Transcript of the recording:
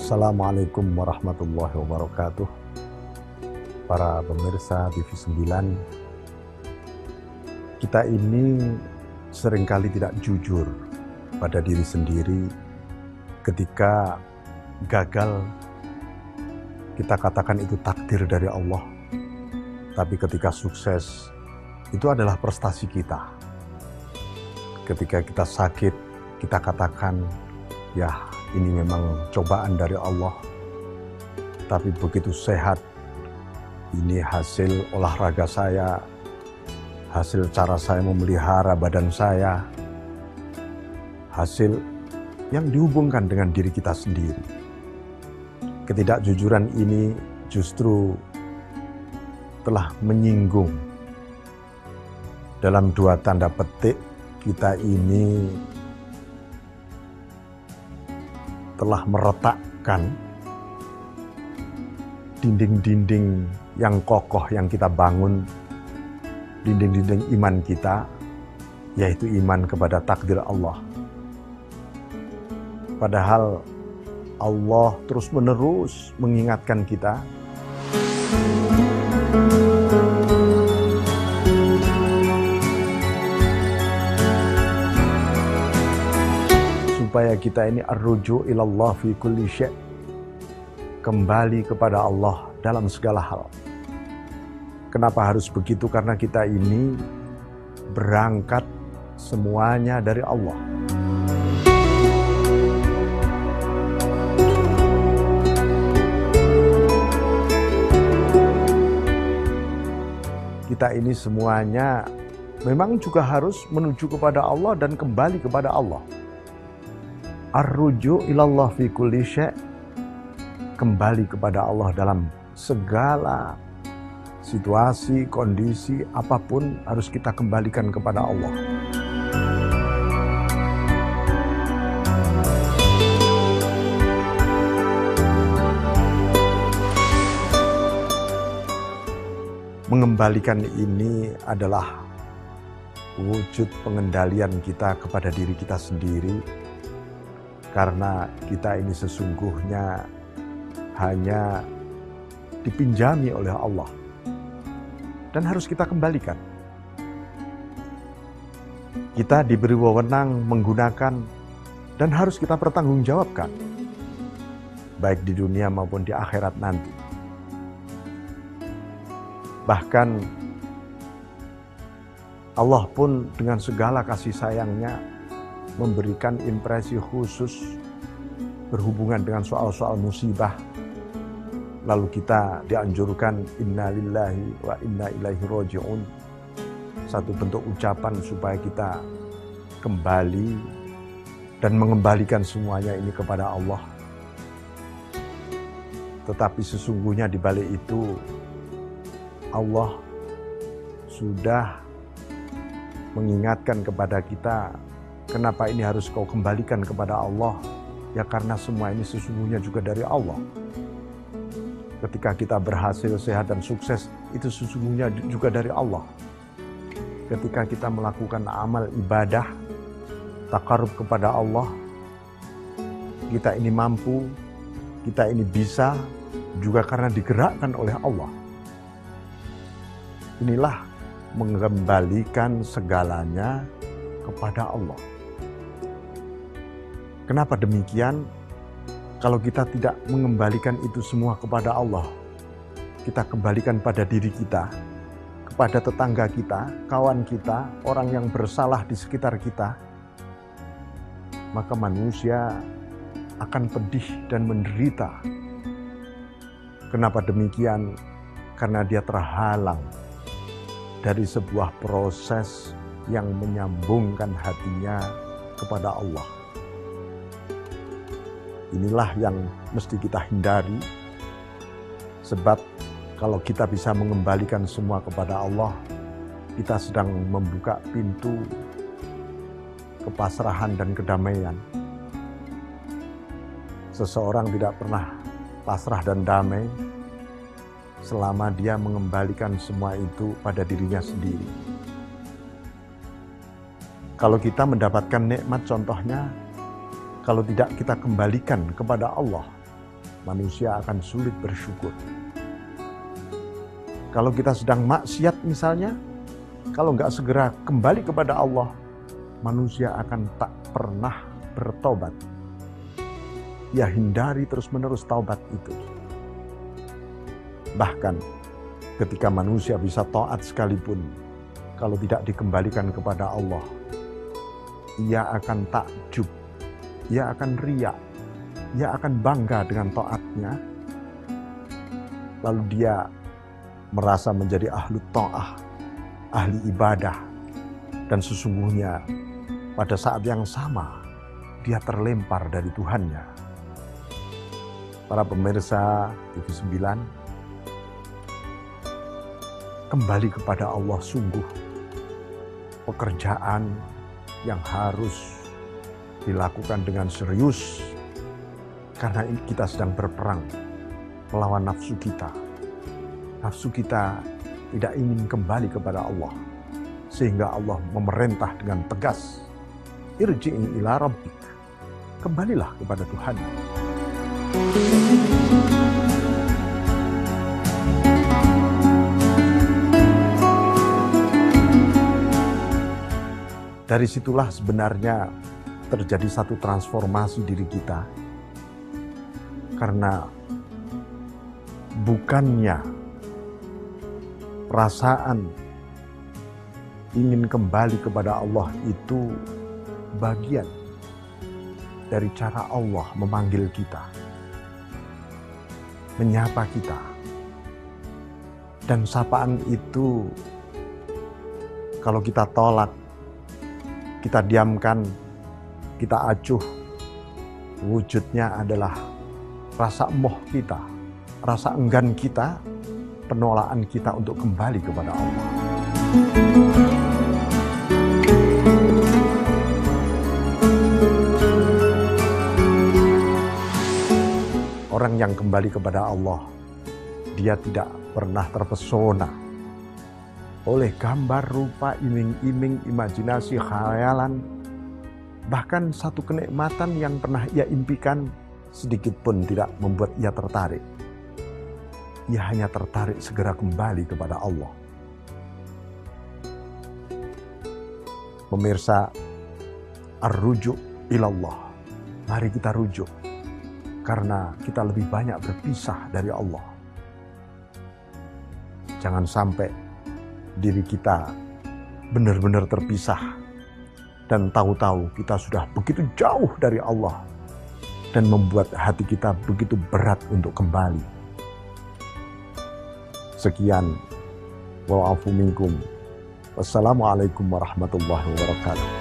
Assalamualaikum warahmatullahi wabarakatuh. Para pemirsa TV 9, kita ini seringkali tidak jujur pada diri sendiri. Ketika gagal, kita katakan itu takdir dari Allah. Tapi ketika sukses, itu adalah prestasi kita. Ketika kita sakit, kita katakan, ya ini memang cobaan dari Allah. Tapi begitu sehat, ini hasil olahraga saya, hasil cara saya memelihara badan saya, hasil yang dihubungkan dengan diri kita sendiri. Ketidakjujuran ini justru telah menyinggung. Dalam dua tanda petik, kita ini telah meretakkan dinding-dinding yang kokoh yang kita bangun, dinding-dinding iman kita, yaitu iman kepada takdir Allah. Padahal Allah terus-menerus mengingatkan kita supaya kita ini ar-ruju ilallah fi kulli syai', kembali kepada Allah dalam segala hal. Kenapa harus begitu? Karena kita ini berangkat semuanya dari Allah. Kita ini semuanya memang juga harus menuju kepada Allah dan kembali kepada Allah. Ar-ruju ilallah fi kulli syai', kembali kepada Allah dalam segala situasi, kondisi, apapun harus kita kembalikan kepada Allah. Mengembalikan ini adalah wujud pengendalian kita kepada diri kita sendiri, karena kita ini sesungguhnya hanya dipinjami oleh Allah dan harus kita kembalikan. Kita diberi wewenang menggunakan dan harus kita pertanggungjawabkan, baik di dunia maupun di akhirat nanti. Bahkan Allah pun dengan segala kasih sayangnya memberikan impresi khusus berhubungan dengan soal-soal musibah. Lalu kita dianjurkan inna lillahi wa inna ilaihi raji'un. Satu bentuk ucapan supaya kita kembali dan mengembalikan semuanya ini kepada Allah. Tetapi sesungguhnya di balik itu Allah sudah mengingatkan kepada kita, kenapa ini harus kau kembalikan kepada Allah? Ya karena semua ini sesungguhnya juga dari Allah. Ketika kita berhasil, sehat dan sukses, itu sesungguhnya juga dari Allah. Ketika kita melakukan amal ibadah, takarub kepada Allah, kita ini mampu, kita ini bisa, juga karena digerakkan oleh Allah. Inilah mengembalikan segalanya kepada Allah. Kenapa demikian? Kalau kita tidak mengembalikan itu semua kepada Allah, kita kembalikan pada diri kita, kepada tetangga kita, kawan kita, orang yang bersalah di sekitar kita, maka manusia akan pedih dan menderita. Kenapa demikian? Karena dia terhalang dari sebuah proses yang menyambungkan hatinya kepada Allah. Inilah yang mesti kita hindari, sebab kalau kita bisa mengembalikan semua kepada Allah, kita sedang membuka pintu kepasrahan dan kedamaian. Seseorang tidak pernah pasrah dan damai selama dia mengembalikan semua itu pada dirinya sendiri. Kalau kita mendapatkan nikmat, contohnya, kalau tidak kita kembalikan kepada Allah, manusia akan sulit bersyukur. Kalau kita sedang maksiat misalnya, kalau nggak segera kembali kepada Allah, manusia akan tak pernah bertobat. Ya, hindari terus-menerus taubat itu. Bahkan ketika manusia bisa taat sekalipun, kalau tidak dikembalikan kepada Allah, ia akan takjub, ia akan riak, ia akan bangga dengan taatnya. Lalu dia merasa menjadi ahlu ta'ah, ahli ibadah. Dan sesungguhnya pada saat yang sama, dia terlempar dari Tuhannya. Para pemirsa TV 9, kembali kepada Allah sungguh pekerjaan yang harus dilakukan dengan serius, karena kita sedang berperang melawan nafsu kita. Nafsu kita tidak ingin kembali kepada Allah, sehingga Allah memerintah dengan tegas, irji'i ila rabbik, kembalilah kepada Tuhan. Dari situlah sebenarnya terjadi satu transformasi diri kita. Karena bukannya perasaan ingin kembali kepada Allah itu bagian dari cara Allah memanggil kita, menyapa kita. Dan sapaan itu kalau kita tolak, kita diamkan, kita acuh, wujudnya adalah rasa emoh kita, rasa enggan kita, penolakan kita untuk kembali kepada Allah. Orang yang kembali kepada Allah, dia tidak pernah terpesona oleh gambar, rupa, iming-iming, imajinasi, khayalan. Bahkan satu kenikmatan yang pernah ia impikan sedikit pun tidak membuat ia tertarik. Ia hanya tertarik segera kembali kepada Allah. Pemirsa, ar-rujuk ilallah. Mari kita rujuk, karena kita lebih banyak berpisah dari Allah. Jangan sampai diri kita benar-benar terpisah dan tahu-tahu kita sudah begitu jauh dari Allah dan membuat hati kita begitu berat untuk kembali. Sekian, wa'afu minkum. Wassalamualaikum warahmatullahi wabarakatuh.